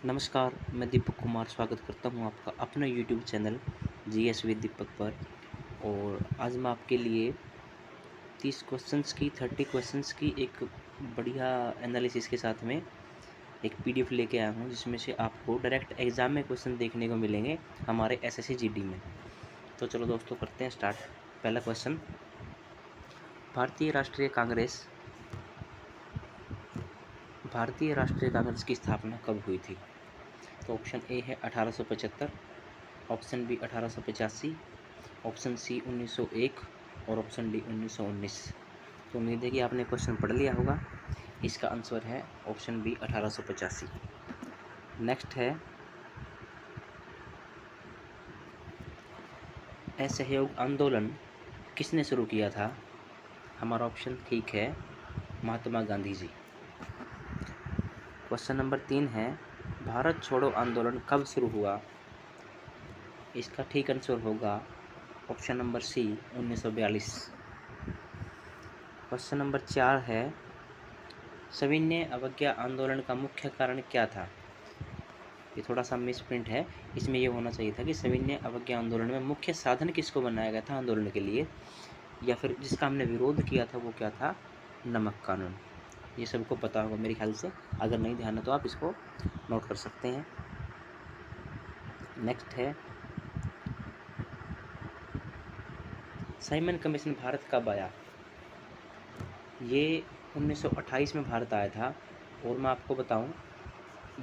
नमस्कार, मैं दीपक कुमार स्वागत करता हूँ आपका अपना यूट्यूब चैनल जीएस विद दीपक पर। और आज मैं आपके लिए 30 क्वेश्चंस की एक बढ़िया एनालिसिस के साथ में एक पीडीएफ लेके आया हूँ, जिसमें से आपको डायरेक्ट एग्ज़ाम में क्वेश्चन देखने को मिलेंगे हमारे एसएससी जीडी में। तो चलो दोस्तों, करते हैं स्टार्ट। पहला क्वेश्चन, भारतीय राष्ट्रीय कांग्रेस की स्थापना कब हुई थी? तो ऑप्शन ए है 1875, ऑप्शन बी 1885, ऑप्शन सी 1901 और ऑप्शन डी 1919। तो उम्मीद है कि आपने क्वेश्चन पढ़ लिया होगा। इसका आंसर है ऑप्शन बी 1885। नेक्स्ट है, असहयोग आंदोलन किसने शुरू किया था? हमारा ऑप्शन ठीक है, महात्मा गांधी जी। क्वेश्चन नंबर 3 है, भारत छोड़ो आंदोलन कब शुरू हुआ? इसका ठीक आंसर होगा option number C 1942। Question number 4 है, सविनय अवज्ञा आंदोलन का मुख्य कारण क्या था? ये थोड़ा सा मिसप्रिंट है। इसमें ये होना चाहिए था कि सविनय अवज्ञा आंदोलन में मुख्य साधन किसको बनाया गया था आंदोलन के लिए, या फिर जिसका हमने विरोध किया था वो क्या था? नमक कानून। ये सबको पता होगा मेरे ख्याल से। अगर नहीं ध्यान है तो आप इसको नोट कर सकते हैं। नेक्स्ट है, साइमन कमीशन भारत कब आया? ये 1928 में भारत आया था। और मैं आपको बताऊं,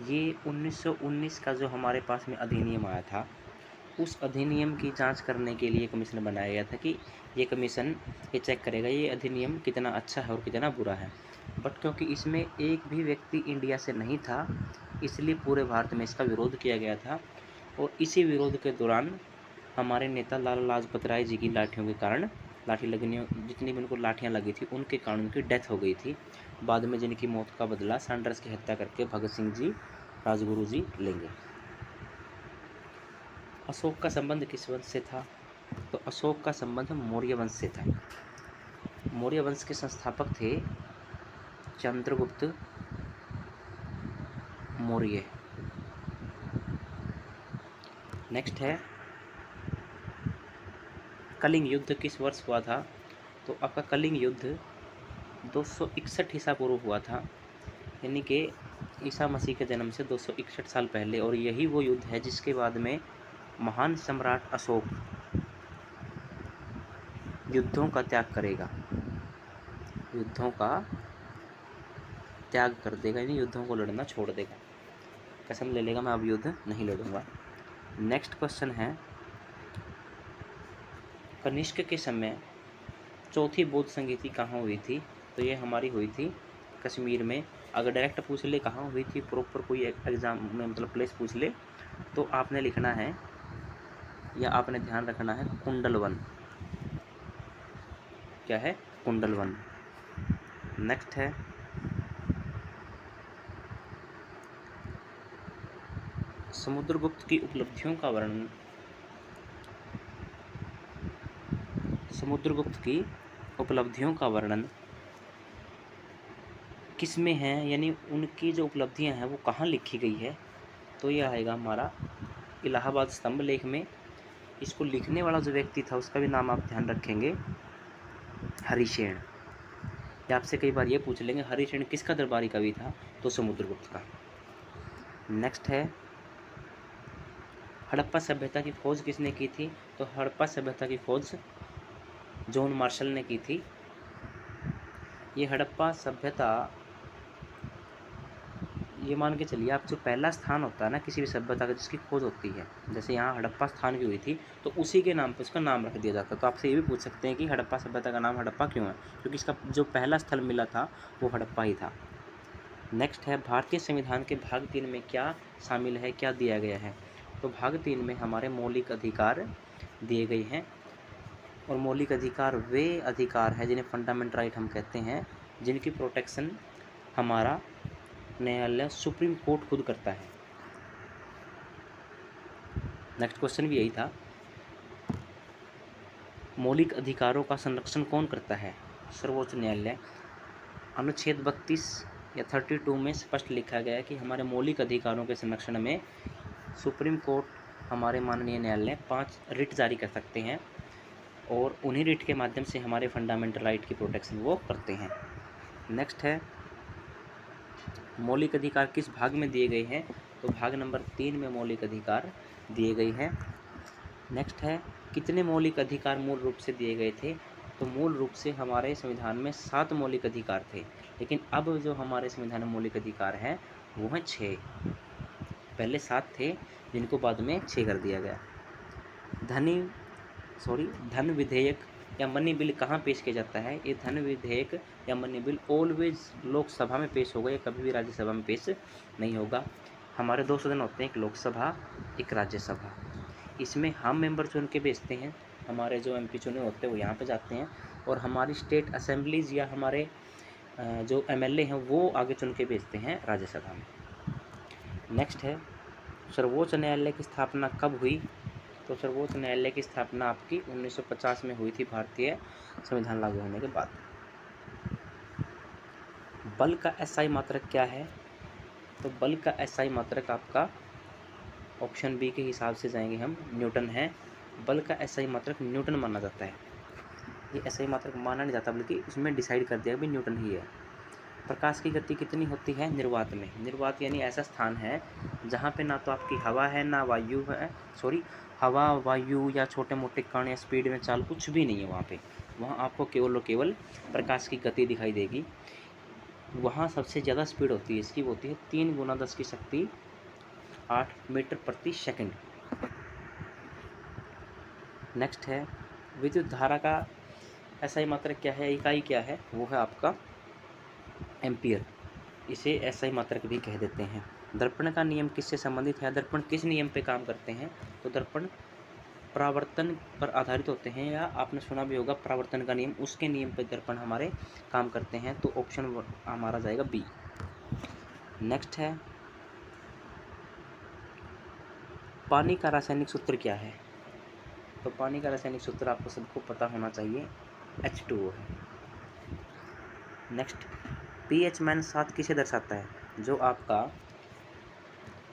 ये 1919 का जो हमारे पास में अधिनियम आया था, उस अधिनियम की जांच करने के लिए कमीशन बनाया गया था कि ये कमीशन ये चेक करेगा ये अधिनियम कितना अच्छा है और कितना बुरा है। बट क्योंकि इसमें एक भी व्यक्ति इंडिया से नहीं था, इसलिए पूरे भारत में इसका विरोध किया गया था। और इसी विरोध के दौरान हमारे नेता लाला लाजपत राय जी की लाठियों के कारण, लाठी लगने जितनी भी उनको लाठियाँ लगी थी उनके कारण उनकी डेथ हो गई थी। बाद में जिनकी मौत का बदला सैंडर्स की हत्या करके भगत सिंह जी, राजगुरु जी लेंगे। अशोक का संबंध किस वंश से था? तो अशोक का संबंध मौर्य वंश से था। मौर्य वंश के संस्थापक थे चंद्रगुप्त मौर्य। नेक्स्ट है, कलिंग युद्ध किस वर्ष हुआ था? तो आपका कलिंग युद्ध 261 ईसा पूर्व हुआ था, यानी कि ईसा मसीह के जन्म से 261 साल पहले। और यही वो युद्ध है जिसके बाद में महान सम्राट अशोक युद्धों का त्याग करेगा, युद्धों का त्याग कर देगा, यानी युद्धों को लड़ना छोड़ देगा। कसम ले लेगा मैं अब युद्ध नहीं लड़ूंगा। नेक्स्ट क्वेश्चन है, कनिष्क के समय चौथी बौद्ध संगीति कहाँ हुई थी? तो ये हमारी हुई थी कश्मीर में। अगर डायरेक्ट पूछ ले कहाँ हुई थी, प्रॉपर कोई एग्जाम में मतलब प्लेस पूछ ले, तो आपने लिखना है या आपने ध्यान रखना है कुंडलवन। क्या है? कुंडलवन। नेक्स्ट है, समुद्रगुप्त की उपलब्धियों का वर्णन, समुद्रगुप्त की उपलब्धियों का वर्णन किस में है, यानी उनकी जो उपलब्धियां हैं वो कहाँ लिखी गई है? तो ये आएगा हमारा इलाहाबाद स्तंभ लेख में। इसको लिखने वाला जो व्यक्ति था उसका भी नाम आप ध्यान रखेंगे, हरिशेन। या आपसे कई बार ये पूछ लेंगे हरिशेन किसका दरबारी कवि था? तो समुद्रगुप्त का। नेक्स्ट है, हड़प्पा सभ्यता की खोज किसने की थी? तो हड़प्पा सभ्यता की खोज जॉन मार्शल ने की थी। ये हड़प्पा सभ्यता, ये मान के चलिए आप, जो पहला स्थान होता है ना किसी भी सभ्यता का जिसकी खोज होती है, जैसे यहाँ हड़प्पा स्थान की हुई थी, तो उसी के नाम पे उसका नाम रख दिया जाता है। तो आपसे ये भी पूछ सकते हैं कि हड़प्पा सभ्यता का नाम हड़प्पा क्यों है? क्योंकि इसका जो पहला स्थल मिला था वो हड़प्पा ही था। नेक्स्ट है, भारतीय संविधान के भाग 3 में क्या शामिल है, क्या दिया गया है? तो भाग 3 में हमारे मौलिक अधिकार दिए गए हैं। और मौलिक अधिकार वे अधिकार है जिन्हें फंडामेंटल राइट हम कहते हैं, जिनकी प्रोटेक्शन हमारा न्यायालय सुप्रीम कोर्ट खुद करता है। नेक्स्ट क्वेश्चन भी यही था, मौलिक अधिकारों का संरक्षण कौन करता है? सर्वोच्च न्यायालय। अनुच्छेद 32 या 32 में स्पष्ट लिखा गया है कि हमारे मौलिक अधिकारों के संरक्षण में सुप्रीम कोर्ट, हमारे माननीय न्यायालय 5 रिट जारी कर सकते हैं और उन्हीं रिट के माध्यम से हमारे फंडामेंटल राइट की प्रोटेक्शन वो करते हैं। नेक्स्ट है मौलिक अधिकार किस भाग में दिए गए हैं, तो भाग नंबर 3 में मौलिक अधिकार दिए गए हैं। नेक्स्ट है कितने मौलिक अधिकार मूल रूप से दिए गए थे, तो मूल रूप से हमारे संविधान में 7 मौलिक अधिकार थे, लेकिन अब जो हमारे संविधान में मौलिक अधिकार हैं वो हैं 6। पहले 7 थे जिनको बाद में 6 कर दिया गया। धन विधेयक या मनी बिल कहाँ पेश किया जाता है, ये धन विधेयक या मनी बिल ऑलवेज लोकसभा में पेश होगा, ये कभी भी राज्यसभा में पेश नहीं होगा। हमारे 2 सदन होते हैं, एक लोकसभा एक राज्यसभा। इसमें हम मेंबर चुन के भेजते हैं, हमारे जो एमपी चुने होते हैं वो यहाँ पे जाते हैं, और हमारी स्टेट असेंबलीज या हमारे जो एमएलए हैं वो आगे चुन के भेजते हैं राज्यसभा में। नेक्स्ट है सर्वोच्च न्यायालय की स्थापना कब हुई, तो सर्वोच्च न्यायालय की स्थापना आपकी 1950 में हुई थी, भारतीय संविधान लागू होने के बाद। बल का एसआई मात्रक क्या है, तो बल का एसआई मात्रक आपका ऑप्शन बी के हिसाब से जाएंगे हम, न्यूटन है। बल का एसआई मात्रक न्यूटन माना जाता है, ये एसआई मात्रक माना नहीं जाता बल्कि उसमें डिसाइड कर दिया भी न्यूटन ही है। प्रकाश की गति कितनी होती है निर्वात में, निर्वात यानी ऐसा स्थान है जहाँ पे ना तो आपकी हवा है ना वायु है, हवा वायु या छोटे मोटे कण या स्पीड में चाल कुछ भी नहीं है वहाँ पे, वहाँ आपको केवल और केवल प्रकाश की गति दिखाई देगी। वहाँ सबसे ज़्यादा स्पीड होती है इसकी, वो होती है 3 × 10 की शक्ति 8 मीटर प्रति सेकंड। नेक्स्ट है विद्युत धारा का एसआई मात्रक क्या है, इकाई क्या है, वो है आपका एम्पियर, इसे एसआई मात्रक भी कह देते हैं। दर्पण का नियम किससे संबंधित है, दर्पण किस नियम पे काम करते हैं, तो दर्पण परावर्तन पर आधारित होते हैं, या आपने सुना भी होगा परावर्तन का नियम, उसके नियम पे दर्पण हमारे काम करते हैं, तो ऑप्शन हमारा जाएगा बी। नेक्स्ट है पानी का रासायनिक सूत्र क्या है, तो पानी का रासायनिक सूत्र आपको सबको पता होना चाहिए, H2O है। नेक्स्ट pH मान 7 किसे दर्शाता है, जो आपका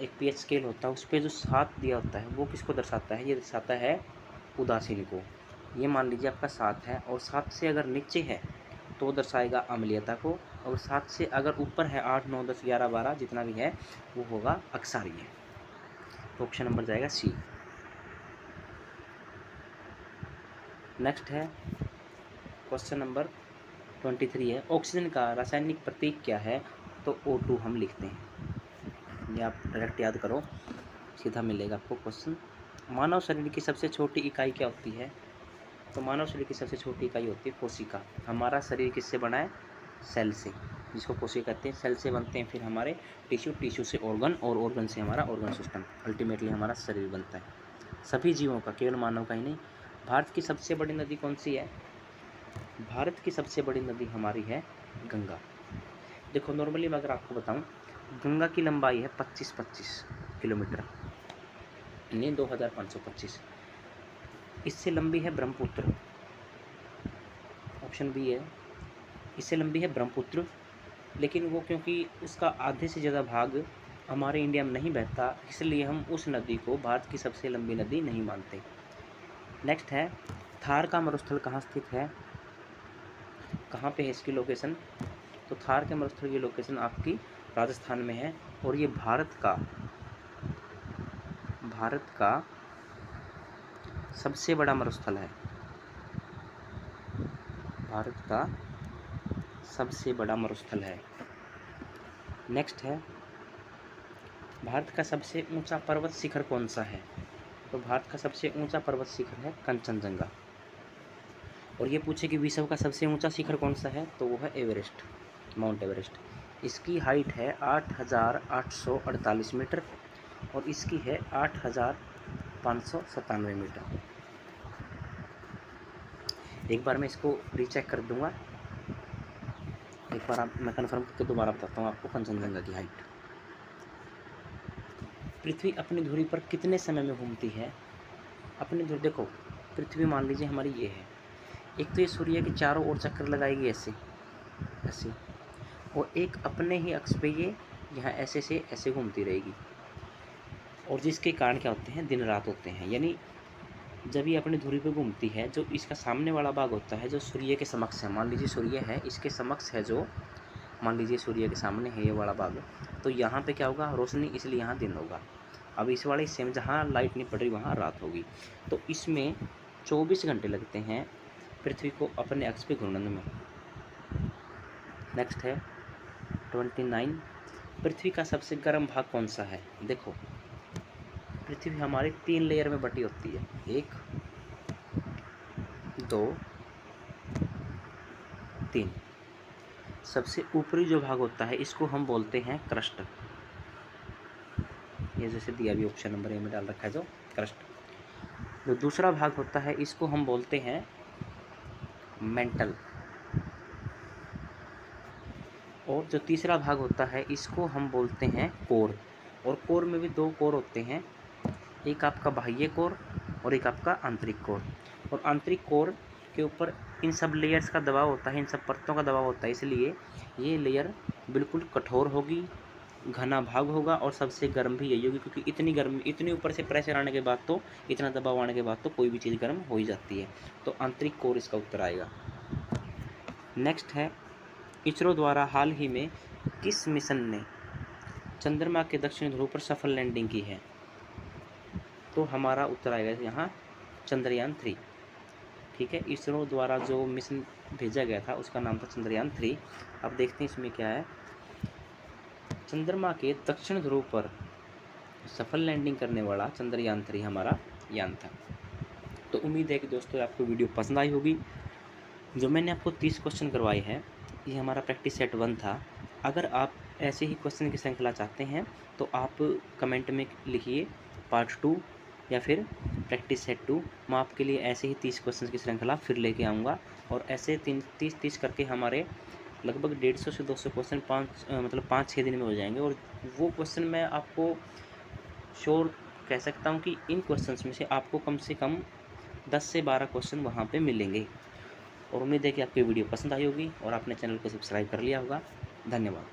एक pH स्केल होता है उस पर जो 7 दिया होता है वो किसको दर्शाता है, ये दर्शाता है उदासीन को। ये मान लीजिए आपका 7 है और 7 से अगर नीचे है तो दर्शाएगा अम्लीयता को, और 7 से अगर ऊपर है 8 9 10 11 12 जितना भी है वो होगा अक्षारीय। तो ऑप्शन नंबर जाएगा सी। नेक्स्ट है क्वेश्चन नंबर 23 है ऑक्सीजन का रासायनिक प्रतीक क्या है, तो O2 हम लिखते हैं, ये आप डायरेक्ट याद करो सीधा मिलेगा आपको क्वेश्चन। मानव शरीर की सबसे छोटी इकाई क्या होती है, तो मानव शरीर की सबसे छोटी इकाई होती है कोशिका। हमारा शरीर किससे बना है, सेल से, जिसको कोशिका कहते हैं। सेल से बनते हैं फिर हमारे टिश्यू, टिश्यू से ऑर्गन, और ऑर्गन से हमारा ऑर्गन सिस्टम, अल्टीमेटली हमारा शरीर बनता है सभी जीवों का, केवल मानव का ही नहीं। भारत की सबसे बड़ी नदी कौन सी है, भारत की सबसे बड़ी नदी हमारी है गंगा। देखो नॉर्मली मैं अगर आपको बताऊं, गंगा की लंबाई है 25 किलोमीटर, यानी 2525। इससे लंबी है ब्रह्मपुत्र, ऑप्शन बी है, इससे लंबी है ब्रह्मपुत्र, लेकिन वो क्योंकि उसका आधे से ज़्यादा भाग हमारे इंडिया में नहीं बहता, इसलिए हम उस नदी को भारत की सबसे लंबी नदी नहीं मानते। नेक्स्ट है थार का मरुस्थल कहाँ स्थित है, कहाँ पे है इसकी लोकेशन, तो थार के मरुस्थल की लोकेशन आपकी राजस्थान में है, और ये भारत का सबसे बड़ा मरुस्थल है, भारत का सबसे बड़ा मरुस्थल है। नेक्स्ट है भारत का सबसे ऊंचा पर्वत शिखर कौन सा है, तो भारत का सबसे ऊंचा पर्वत शिखर है कंचनजंगा। और ये पूछे कि विश्व का सबसे ऊंचा शिखर कौन सा है, तो वो है एवरेस्ट, माउंट एवरेस्ट। इसकी हाइट है 8848 मीटर और इसकी है 8597 मीटर। एक बार मैं इसको रीचेक कर दूंगा, एक बार मैं कंफर्म करके दोबारा बताता हूँ आपको कंचनजंगा की हाइट। पृथ्वी अपनी धुरी पर कितने समय में घूमती है, अपनी धुरी, देखो पृथ्वी मान लीजिए हमारी ये है, एक तो ये सूर्य के चारों ओर चक्कर लगाएगी ऐसे ऐसे, और एक अपने ही अक्ष पे ये यहाँ ऐसे से ऐसे घूमती रहेगी, और जिसके कारण क्या होते हैं, दिन रात होते हैं। यानी जब ये अपनी धुरी पे घूमती है, जो इसका सामने वाला भाग होता है जो सूर्य के समक्ष है, मान लीजिए सूर्य है, इसके समक्ष है जो, मान लीजिए सूर्य के सामने है ये वाला भाग, तो यहाँ पे क्या होगा, रोशनी, इसलिए यहाँ दिन होगा। अब इस वाले हिस्से में जहाँ लाइट नहीं पड़ रही वहाँ रात होगी। तो इसमें 24 घंटे लगते हैं पृथ्वी को अपने अक्ष पे घूमने में। नेक्स्ट है 29, पृथ्वी का सबसे गर्म भाग कौन सा है। देखो, पृथ्वी हमारी 3 लेयर में बटी होती है, 1 2 3। सबसे ऊपरी जो भाग होता है इसको हम बोलते हैं क्रस्ट। ये जैसे दिया भी ऑप्शन नंबर ए में डाल रखा है जो क्रस्ट। जो दूसरा भाग होता है इसको हम बोलते हैं मेंटल, और जो तीसरा भाग होता है इसको हम बोलते हैं कोर। और कोर में भी 2 कोर होते हैं, एक आपका बाह्य कोर और एक आपका आंतरिक कोर। और आंतरिक कोर के ऊपर इन सब लेयर्स का दबाव होता है, इन सब परतों का दबाव होता है, इसलिए ये लेयर बिल्कुल कठोर होगी, घना भाग होगा, और सबसे गर्म भी यही होगी, क्योंकि इतनी गर्म, इतनी ऊपर से प्रेशर आने के बाद, तो इतना दबाव आने के बाद तो कोई भी चीज़ गर्म हो ही जाती है। तो आंतरिक कोर इसका उत्तर आएगा। नेक्स्ट है, इसरो द्वारा हाल ही में किस मिशन ने चंद्रमा के दक्षिणी ध्रुव पर सफल लैंडिंग की है। तो हमारा उत्तर आएगा यहाँ चंद्रयान 3। ठीक है, इसरो द्वारा जो मिशन भेजा गया था उसका नाम था चंद्रयान 3। अब देखते हैं इसमें क्या है। चंद्रमा के दक्षिण ध्रुव पर सफल लैंडिंग करने वाला चंद्रयान 3 हमारा यान था। तो उम्मीद है कि दोस्तों आपको वीडियो पसंद आई होगी। जो मैंने आपको 30 क्वेश्चन करवाए हैं, ये हमारा प्रैक्टिस सेट 1 था। अगर आप ऐसे ही क्वेश्चन की श्रृंखला चाहते हैं तो आप कमेंट में लिखिए पार्ट 2 या फिर प्रैक्टिस सेट 2। मैं आपके लिए ऐसे ही 30 क्वेश्चन की श्रृंखला फिर लेके आऊँगा, और ऐसे 30 करके हमारे लगभग 150 से 200 क्वेश्चन 5-6 दिन में हो जाएंगे। और वो क्वेश्चन मैं आपको श्योर कह सकता हूँ कि इन क्वेश्चंस में से आपको कम से कम 10 से 12 क्वेश्चन वहाँ पे मिलेंगे। और उम्मीद है कि आपको वीडियो पसंद आई होगी और आपने चैनल को सब्सक्राइब कर लिया होगा। धन्यवाद।